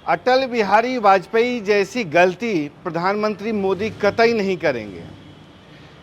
अटल बिहारी वाजपेयी जैसी गलती प्रधानमंत्री मोदी कतई नहीं करेंगे।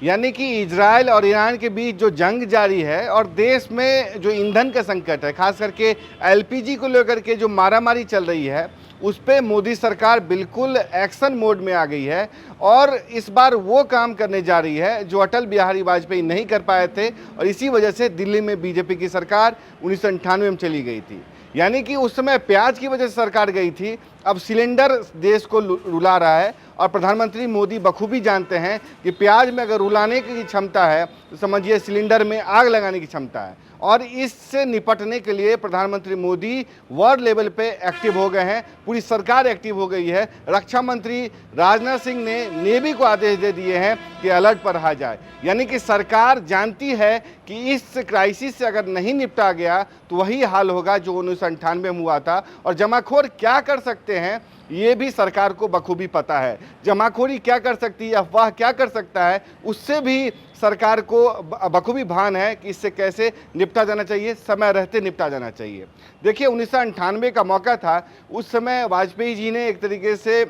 यानी कि इजराइल और ईरान के बीच जो जंग जारी है और देश में जो ईंधन का संकट है, खास करके एलपीजी को लेकर के जो मारामारी चल रही है, उस पर मोदी सरकार बिल्कुल एक्शन मोड में आ गई है और इस बार वो काम करने जा रही है जो अटल बिहारी वाजपेयी नहीं कर पाए थे और इसी वजह से दिल्ली में बीजेपी की सरकार 1998 में चली गई थी। यानी कि उस समय प्याज की वजह से सरकार गई थी, अब सिलेंडर देश को रुला रहा है और प्रधानमंत्री मोदी बखूबी जानते हैं कि प्याज में अगर रुलाने की क्षमता है तो समझिए सिलेंडर में आग लगाने की क्षमता है। और इससे निपटने के लिए प्रधानमंत्री मोदी वर्ल्ड लेवल पे एक्टिव हो गए हैं, पूरी सरकार एक्टिव हो गई है। रक्षा मंत्री राजनाथ सिंह ने नेवी को आदेश दे दिए हैं कि अलर्ट पर रहा जाए। यानी कि सरकार जानती है कि इस क्राइसिस से अगर नहीं निपटा गया तो वही हाल होगा जो 1998 में हुआ था। और जमाखोर क्या कर सकते हैं ये भी सरकार को बखूबी पता है। जमाखोरी क्या कर सकती है, अफवाह क्या कर सकता है, उससे भी सरकार को बखूबी भान है कि इससे कैसे निपटा जाना चाहिए, समय रहते निपटा जाना चाहिए। देखिए 1998 का मौका था, उस समय वाजपेयी जी ने एक तरीके से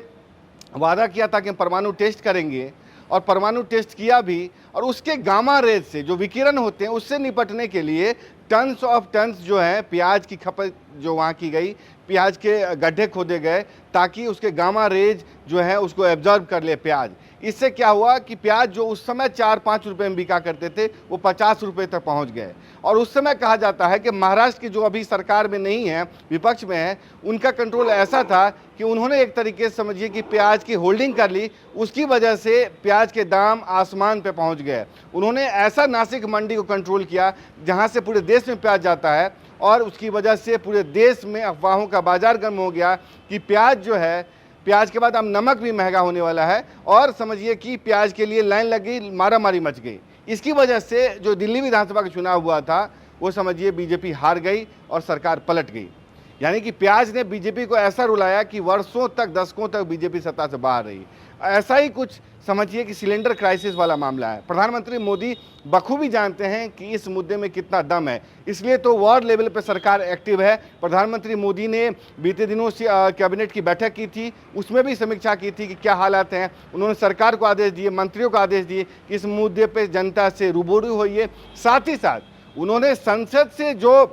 वादा किया था कि हम परमाणु टेस्ट करेंगे और परमाणु टेस्ट किया भी। और उसके गामा रेज से जो विकिरण होते हैं उससे निपटने के लिए टन्स ऑफ टन्स जो है प्याज की खपत जो वहाँ की गई, प्याज के गड्ढे खोदे गए ताकि उसके गामा रेज जो है उसको एब्जॉर्ब कर ले प्याज। इससे क्या हुआ कि प्याज जो उस समय 4-5 रुपए में बिका करते थे वो 50 रुपए तक पहुंच गए। और उस समय कहा जाता है कि महाराष्ट्र की जो अभी सरकार में नहीं है, विपक्ष में है, उनका कंट्रोल ऐसा था कि उन्होंने एक तरीके से समझिए कि प्याज की होल्डिंग कर ली, उसकी वजह से प्याज के दाम आसमान पे पहुंच गए। उन्होंने ऐसा नासिक मंडी को कंट्रोल किया जहां से पूरे देश में प्याज जाता है और उसकी वजह से पूरे देश में अफवाहों का बाजार गर्म हो गया कि प्याज जो है, प्याज के बाद अब नमक भी महंगा होने वाला है। और समझिए कि प्याज के लिए लाइन लग गई, मारामारी मच गई। इसकी वजह से जो दिल्ली विधानसभा का चुनाव हुआ था वो समझिए बीजेपी हार गई और सरकार पलट गई। यानी कि प्याज ने बीजेपी को ऐसा रुलाया कि वर्षों तक, दशकों तक बीजेपी सत्ता से बाहर रही। ऐसा ही कुछ समझिए कि सिलेंडर क्राइसिस वाला मामला है। प्रधानमंत्री मोदी बखूबी जानते हैं कि इस मुद्दे में कितना दम है, इसलिए तो वर्ल्ड लेवल पे सरकार एक्टिव है। प्रधानमंत्री मोदी ने बीते दिनों से कैबिनेट की बैठक की थी, उसमें भी समीक्षा की थी कि क्या हालात हैं। उन्होंने सरकार को आदेश दिए, मंत्रियों को आदेश दिए कि इस मुद्दे पर जनता से रूबरू होइए। साथ ही साथ उन्होंने संसद से जो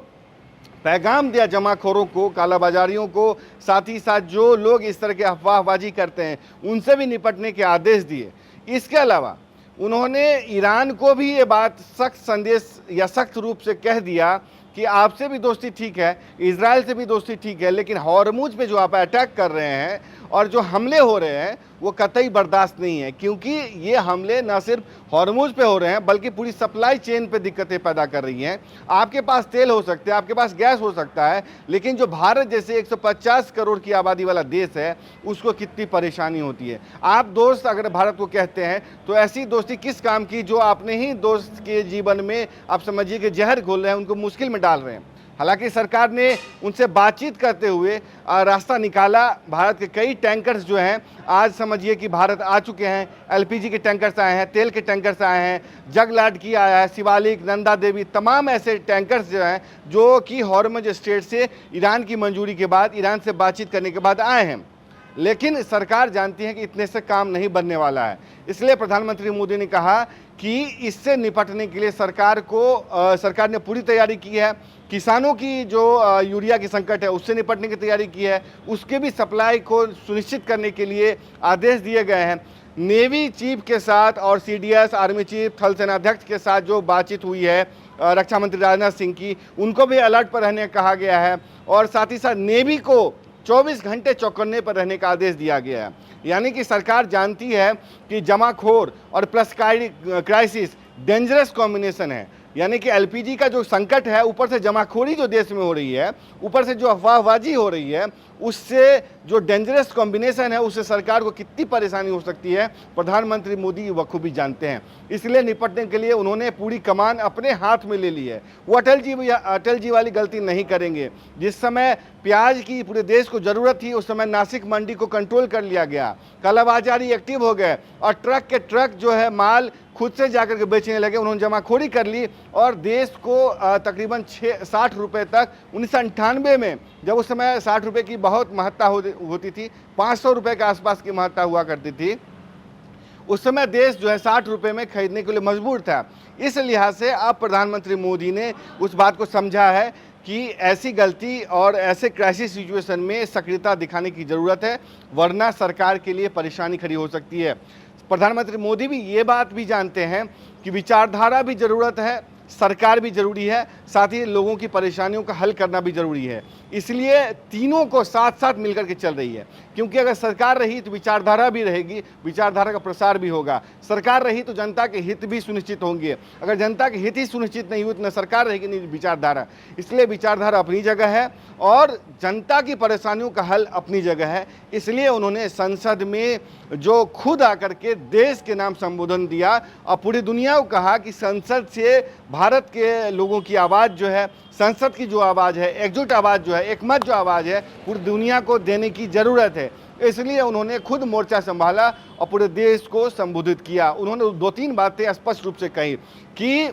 पैगाम दिया जमाखोरों को, कालाबाजारियों को, साथ ही साथ जो लोग इस तरह के अफवाहबाजी करते हैं उनसे भी निपटने के आदेश दिए। इसके अलावा उन्होंने ईरान को भी ये बात सख्त संदेश या सख्त रूप से कह दिया कि आपसे भी दोस्ती ठीक है, इजराइल से भी दोस्ती ठीक है, लेकिन हॉर्मुज पे जो आप अटैक कर रहे हैं और जो हमले हो रहे हैं वो कतई बर्दाश्त नहीं है। क्योंकि ये हमले न सिर्फ हॉर्मुज पे हो रहे हैं बल्कि पूरी सप्लाई चेन पे दिक्कतें पैदा कर रही हैं। आपके पास तेल हो सकते हैं, आपके पास गैस हो सकता है, लेकिन जो भारत जैसे 150 करोड़ की आबादी वाला देश है उसको कितनी परेशानी होती है। आप दोस्त अगर भारत को कहते हैं तो ऐसी दोस्ती किस काम की जो अपने ही दोस्त के जीवन में आप समझिए कि जहर घोल रहे हैं, उनको मुश्किल में डाल रहे हैं। हालांकि सरकार ने उनसे बातचीत करते हुए रास्ता निकाला। भारत के कई टैंकर्स जो हैं आज समझिए कि भारत आ चुके हैं। एलपीजी के टैंकर्स आए हैं, तेल के टैंकर्स आए हैं, जगलाट की आया है, शिवालिक, नंदा देवी, तमाम ऐसे टैंकर्स जो हैं जो कि हॉर्मुज स्ट्रेट से ईरान की मंजूरी के बाद, ईरान से बातचीत करने के बाद आए हैं। लेकिन सरकार जानती है कि इतने से काम नहीं बनने वाला है, इसलिए प्रधानमंत्री मोदी ने कहा कि इससे निपटने के लिए सरकार ने पूरी तैयारी की है। किसानों की जो यूरिया की संकट है उससे निपटने की तैयारी की है, उसके भी सप्लाई को सुनिश्चित करने के लिए आदेश दिए गए हैं। नेवी चीफ के साथ और सीडीएस, आर्मी चीफ, थल सेनाध्यक्ष के साथ जो बातचीत हुई है रक्षा मंत्री राजनाथ सिंह की, उनको भी अलर्ट पर रहने कहा गया है। और साथ ही साथ नेवी को 24 घंटे चौकन्ने पर रहने का आदेश दिया गया है। यानी कि सरकार जानती है कि जमाखोर और प्लस क्राइसिस डेंजरस कॉम्बिनेशन है। यानी कि एलपीजी का जो संकट है, ऊपर से जमाखोरी जो देश में हो रही है, ऊपर से जो अफवाहबाजी हो रही है, उससे जो डेंजरस कॉम्बिनेशन है उससे सरकार को कितनी परेशानी हो सकती है प्रधानमंत्री मोदी बखूबी जानते हैं। इसलिए निपटने के लिए उन्होंने पूरी कमान अपने हाथ में ले ली है। वो अटल जी वाली गलती नहीं करेंगे। जिस समय प्याज की पूरे देश को ज़रूरत थी उस समय नासिक मंडी को कंट्रोल कर लिया गया, कालाबाजारी एक्टिव हो गए और ट्रक के ट्रक जो है माल खुद से जाकर के बेचने लगे, उन्होंने जमाखोरी कर ली और देश को तकरीबन 60 रुपये तक 1998 में, जब उस समय 60 रुपये की बहुत महत्ता होती थी, 500 रुपये के आसपास की महत्ता हुआ करती थी, उस समय देश जो है 60 रुपये में खरीदने के लिए मजबूर था। इस लिहाज से अब प्रधानमंत्री मोदी ने उस बात को समझा है कि ऐसी गलती और ऐसे क्राइसिस सिचुएशन में सक्रियता दिखाने की ज़रूरत है, वरना सरकार के लिए परेशानी खड़ी हो सकती है। प्रधानमंत्री मोदी भी ये बात भी जानते हैं कि विचारधारा भी ज़रूरत है, सरकार भी ज़रूरी है, साथ ही लोगों की परेशानियों का हल करना भी ज़रूरी है। इसलिए तीनों को साथ साथ मिलकर के चल रही है, क्योंकि अगर सरकार रही तो विचारधारा भी रहेगी, विचारधारा का प्रसार भी होगा। सरकार रही तो जनता के हित भी सुनिश्चित होंगे। अगर जनता के हित ही सुनिश्चित नहीं हुए तो न सरकार रहेगी नहीं विचारधारा। इसलिए विचारधारा अपनी जगह है और जनता की परेशानियों का हल अपनी जगह है। इसलिए उन्होंने संसद में जो खुद आकर के देश के नाम संबोधन दिया और पूरी दुनिया को कहा कि संसद से भारत के लोगों की आवाज़ जो है, संसद की जो आवाज़ है, एकजुट आवाज़ जो है, एकमत जो आवाज़ है, पूरी दुनिया को देने की ज़रूरत है। इसलिए उन्होंने खुद मोर्चा संभाला और पूरे देश को संबोधित किया। उन्होंने 2-3 बातें स्पष्ट रूप से कही कि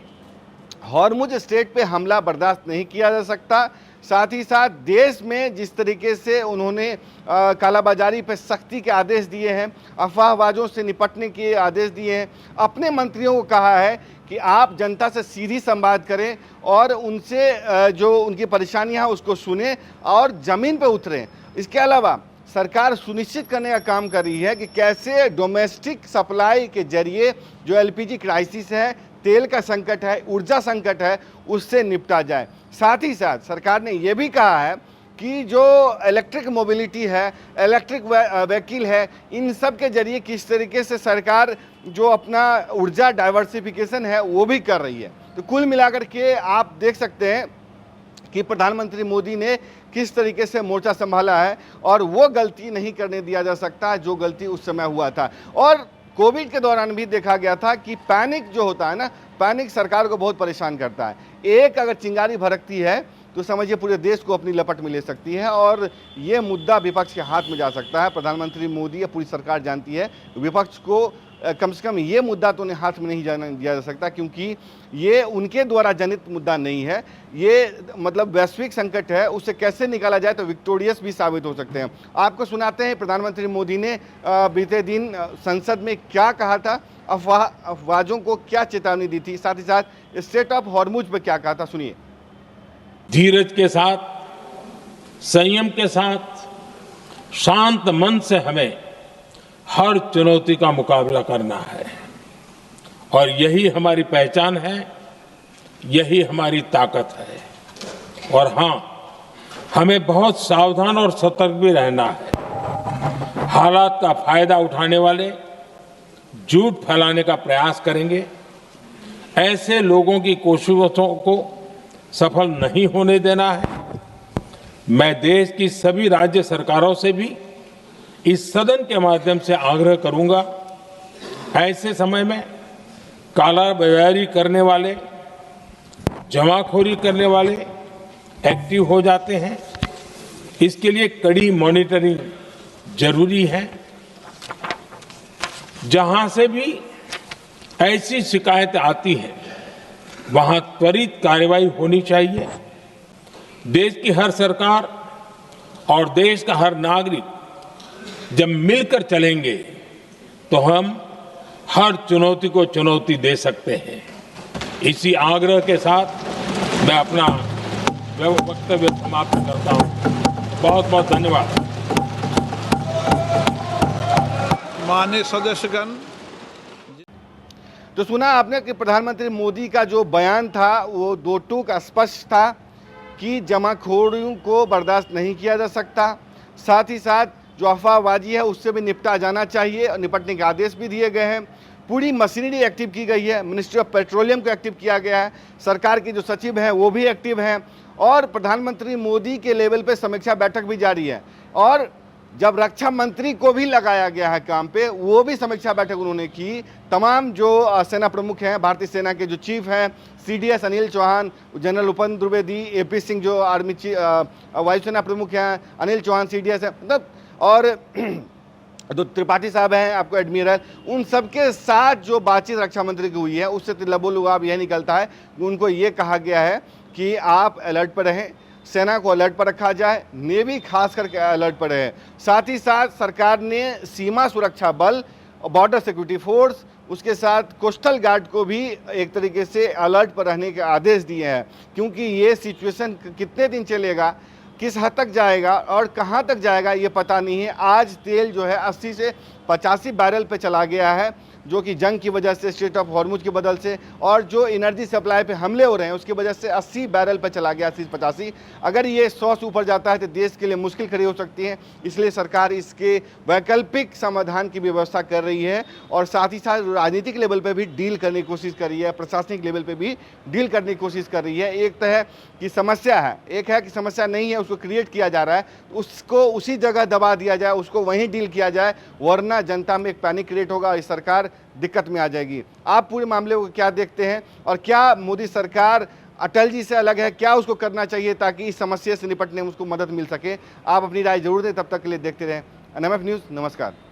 हॉर्मुज स्ट्रेट पे हमला बर्दाश्त नहीं किया जा सकता। साथ ही साथ देश में जिस तरीके से उन्होंने कालाबाजारी पे सख्ती के आदेश दिए हैं, अफवाहबाजों से निपटने के आदेश दिए हैं, अपने मंत्रियों को कहा है कि आप जनता से सीधी संवाद करें और उनसे जो उनकी परेशानियां हैं उसको सुने और ज़मीन पे उतरें। इसके अलावा सरकार सुनिश्चित करने का काम कर रही है कि कैसे डोमेस्टिक सप्लाई के जरिए जो एलपीजी क्राइसिस है, तेल का संकट है, ऊर्जा संकट है, उससे निपटा जाए। साथ ही साथ सरकार ने यह भी कहा है कि जो इलेक्ट्रिक मोबिलिटी है, इलेक्ट्रिक व्हीकल है, इन सब के जरिए किस तरीके से सरकार जो अपना ऊर्जा डाइवर्सिफिकेशन है वो भी कर रही है। तो कुल मिलाकर के आप देख सकते हैं कि प्रधानमंत्री मोदी ने किस तरीके से मोर्चा संभाला है और वो गलती नहीं करने दिया जा सकता जो गलती उस समय हुआ था। और कोविड के दौरान भी देखा गया था कि पैनिक जो होता है ना, पैनिक सरकार को बहुत परेशान करता है। एक अगर चिंगारी भड़कती है तो समझिए पूरे देश को अपनी लपट में ले सकती है और ये मुद्दा विपक्ष के हाथ में जा सकता है। प्रधानमंत्री मोदी या पूरी सरकार जानती है विपक्ष को कम से कम ये मुद्दा तो उन्हें हाथ में नहीं जाने दिया जा सकता, क्योंकि ये उनके द्वारा जनित मुद्दा नहीं है। ये मतलब वैश्विक संकट है, उसे कैसे निकाला जाए तो विक्टोरियस भी साबित हो सकते हैं। आपको सुनाते हैं प्रधानमंत्री मोदी ने बीते दिन संसद में क्या कहा था, अफवाहों को क्या चेतावनी दी थी, साथ ही साथ स्ट्रेट ऑफ हॉर्मुज पर क्या कहा था, सुनिए। धीरज के साथ, संयम के साथ, शांत मन से हमें हर चुनौती का मुकाबला करना है और यही हमारी पहचान है, यही हमारी ताकत है। और हाँ, हमें बहुत सावधान और सतर्क भी रहना है। हालात का फायदा उठाने वाले झूठ फैलाने का प्रयास करेंगे, ऐसे लोगों की कोशिशों को सफल नहीं होने देना है। मैं देश की सभी राज्य सरकारों से भी इस सदन के माध्यम से आग्रह करूंगा, ऐसे समय में कालाबाजारी करने वाले, जमाखोरी करने वाले एक्टिव हो जाते हैं। इसके लिए कड़ी मॉनिटरिंग जरूरी है। जहां से भी ऐसी शिकायतें आती हैं वहां त्वरित कार्रवाई होनी चाहिए। देश की हर सरकार और देश का हर नागरिक जब मिलकर चलेंगे तो हम हर चुनौती को चुनौती दे सकते हैं। इसी आग्रह के साथ मैं अपना वक्तव्य समाप्त करता हूं। बहुत बहुत धन्यवाद। माननीय सदस्यगण, तो सुना आपने कि प्रधानमंत्री मोदी का जो बयान था वो दो टूक स्पष्ट था कि जमाखोरियों को बर्दाश्त नहीं किया जा सकता। साथ ही साथ जो अफवाहबाजी है उससे भी निपटा जाना चाहिए और निपटने के आदेश भी दिए गए हैं। पूरी मशीनरी एक्टिव की गई है, मिनिस्ट्री ऑफ पेट्रोलियम को एक्टिव किया गया है, सरकार के जो सचिव हैं वो भी एक्टिव हैं और प्रधानमंत्री मोदी के लेवल पे समीक्षा बैठक भी जारी है। और जब रक्षा मंत्री को भी लगाया गया है काम पे, वो भी समीक्षा बैठक उन्होंने की। तमाम जो सेना प्रमुख हैं, भारतीय सेना के जो चीफ हैं, CDS Anil Chauhan, general Upendra Dwivedi, AP Singh जो आर्मी वायुसेना प्रमुख हैं, अनिल चौहान CDS है, मतलब और तो त्रिपाठी साहब हैं, आपको एडमिरल, उन सबके साथ जो बातचीत रक्षा मंत्री की हुई है उससे लबोलुआब यह निकलता है, उनको ये कहा गया है कि आप अलर्ट पर रहें, सेना को अलर्ट पर रखा जाए, नेवी खास करके अलर्ट पर रहे। साथ ही साथ सरकार ने सीमा सुरक्षा बल, बॉर्डर सिक्योरिटी फोर्स, उसके साथ कोस्टल गार्ड को भी एक तरीके से अलर्ट पर रहने के आदेश दिए हैं, क्योंकि ये सिचुएशन कितने दिन चलेगा, किस हद तक जाएगा और कहां तक जाएगा ये पता नहीं है। आज तेल जो है 80 से 85 बैरल पे चला गया है, जो कि जंग की वजह से, स्ट्रेट ऑफ हॉर्मुज की बदल से, और जो एनर्जी सप्लाई पे हमले हो रहे हैं उसकी वजह से 80 बैरल पे चला गया, 80 से 85। अगर ये 100 से ऊपर जाता है तो देश के लिए मुश्किल खड़ी हो सकती है। इसलिए सरकार इसके वैकल्पिक समाधान की व्यवस्था कर रही है और साथ ही साथ राजनीतिक लेवल पर भी डील करने की कोशिश कर रही है, प्रशासनिक लेवल पर भी डील करने की कोशिश कर रही है। एक तो है कि समस्या है, एक है कि समस्या नहीं है, उसको क्रिएट किया जा रहा है, उसको उसी जगह दबा दिया जाए, उसको वहीं डील किया जाए, वरना जनता में एक पैनिक क्रिएट होगा और सरकार दिक्कत में आ जाएगी। आप पूरे मामले को क्या देखते हैं और क्या मोदी सरकार अटल जी से अलग है, क्या उसको करना चाहिए ताकि इस समस्या से निपटने में उसको मदद मिल सके? आप अपनी राय जरूर दें। तब तक के लिए देखते रहें NMF न्यूज़। नमस्कार।